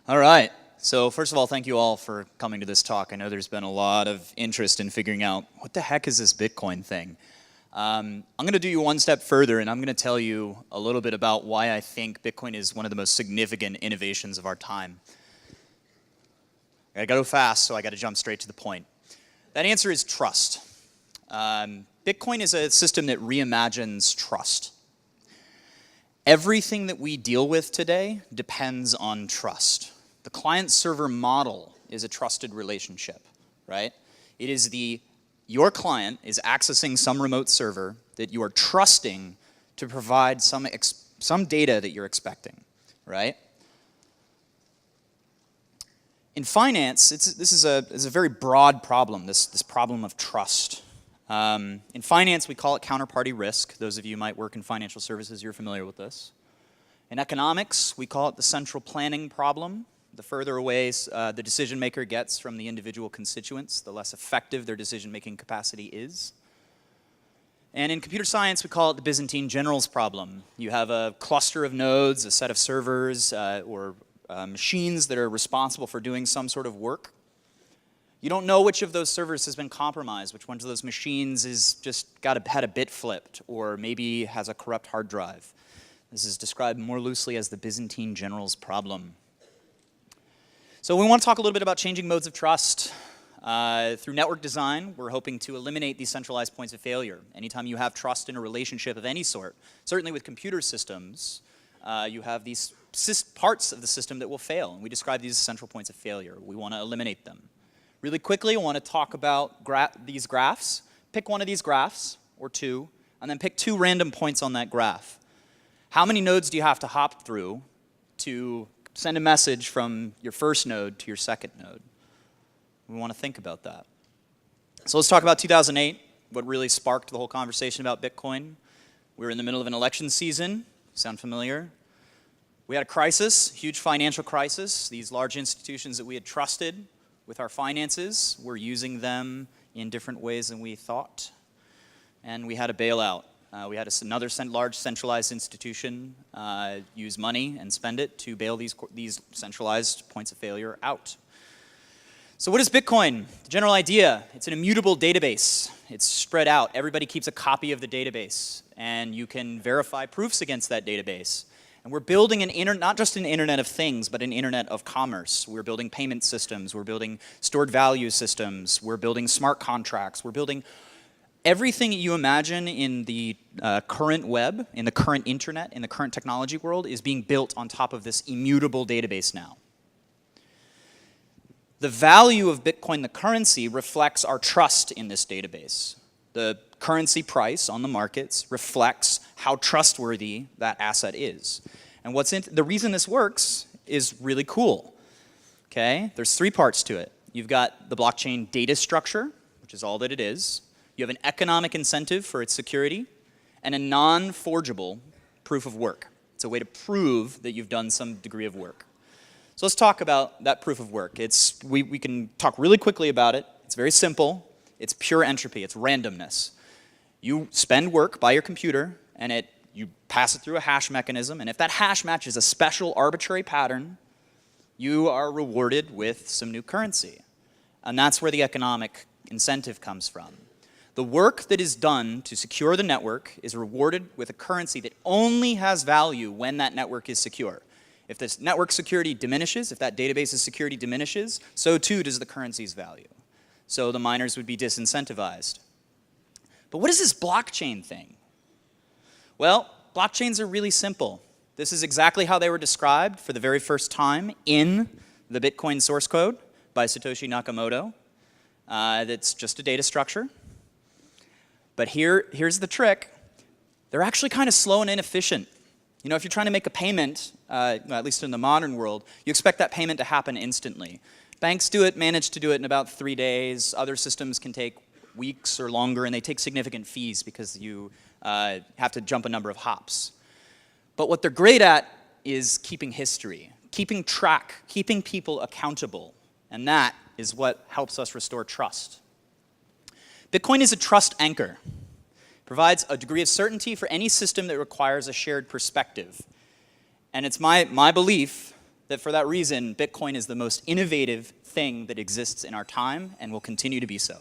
All right. So first of all, thank you all for coming to this talk. I know there's been a lot of interest in figuring out what the heck is this Bitcoin thing. I'm going to do you one step further, and I'm going to tell you a little bit about why I think Bitcoin is one of the most significant innovations of our time. I got to go fast, so I got to jump straight to the point. That answer is trust. Bitcoin is a system that reimagines trust. Everything that we deal with today depends on trust. The client-server model is a trusted relationship, right? It is your client is accessing some remote server that you are trusting to provide some data that you're expecting, right? In finance, this is a very broad problem, this problem of trust. In finance, we call it counterparty risk. Those of you who might work in financial services, you're familiar with this. In economics, we call it the central planning problem. The further away the decision maker gets from the individual constituents, the less effective their decision-making capacity is. And in computer science, we call it the Byzantine generals problem. You have a cluster of nodes, a set of servers, or machines that are responsible for doing some sort of work. You don't know which of those servers has been compromised, which one of those machines is just had a bit flipped, or maybe has a corrupt hard drive. This is described more loosely as the Byzantine generals problem. So we want to talk a little bit about changing modes of trust. Through network design, we're hoping to eliminate these centralized points of failure. Anytime you have trust in a relationship of any sort, certainly with computer systems, you have these parts of the system that will fail, and we describe these as central points of failure. We want to eliminate them. Really quickly, I want to talk about these graphs. Pick one of these graphs, or two, and then pick two random points on that graph. How many nodes do you have to hop through to send a message from your first node to your second node? We want to think about that. So let's talk about 2008, what really sparked the whole conversation about Bitcoin. We were in the middle of an election season. Sound familiar? We had a crisis, huge financial crisis. These large institutions that we had trusted with our finances, we're using them in different ways than we thought. And we had a bailout. We had another large centralized institution use money and spend it to bail these centralized points of failure out. So what is Bitcoin? The general idea, it's an immutable database. It's spread out. Everybody keeps a copy of the database, and you can verify proofs against that database. And we're building not just an Internet of Things, but an Internet of Commerce. We're building payment systems. We're building stored value systems. We're building smart contracts. We're building everything you imagine in the current web, in the current internet, in the current technology world is being built on top of this immutable database now. The value of Bitcoin, the currency, reflects our trust in this database. The currency price on the markets reflects how trustworthy that asset is. And the reason this works is really cool. Okay? There's three parts to it. You've got the blockchain data structure, which is all that it is. You have an economic incentive for its security, and a non-forgeable proof of work. It's a way to prove that you've done some degree of work. So let's talk about that proof of work. We can talk really quickly about it. It's very simple. It's pure entropy. It's randomness. You spend work by your computer, and you pass it through a hash mechanism, and if that hash matches a special arbitrary pattern, you are rewarded with some new currency. And that's where the economic incentive comes from. The work that is done to secure the network is rewarded with a currency that only has value when that network is secure. If this network security diminishes, if that database's security diminishes, so too does the currency's value. So the miners would be disincentivized. But what is this blockchain thing? Well, blockchains are really simple. This is exactly how they were described for the very first time in the Bitcoin source code by Satoshi Nakamoto. That's just a data structure. But here's the trick. They're actually kind of slow and inefficient. You know, if you're trying to make a payment, at least in the modern world, you expect that payment to happen instantly. Banks manage to do it in about 3 days. Other systems can take weeks or longer, and they take significant fees because you have to jump a number of hops. But what they're great at is keeping history, keeping track, keeping people accountable. And that is what helps us restore trust. Bitcoin is a trust anchor. It provides a degree of certainty for any system that requires a shared perspective. And it's my belief that for that reason, Bitcoin is the most innovative thing that exists in our time and will continue to be so.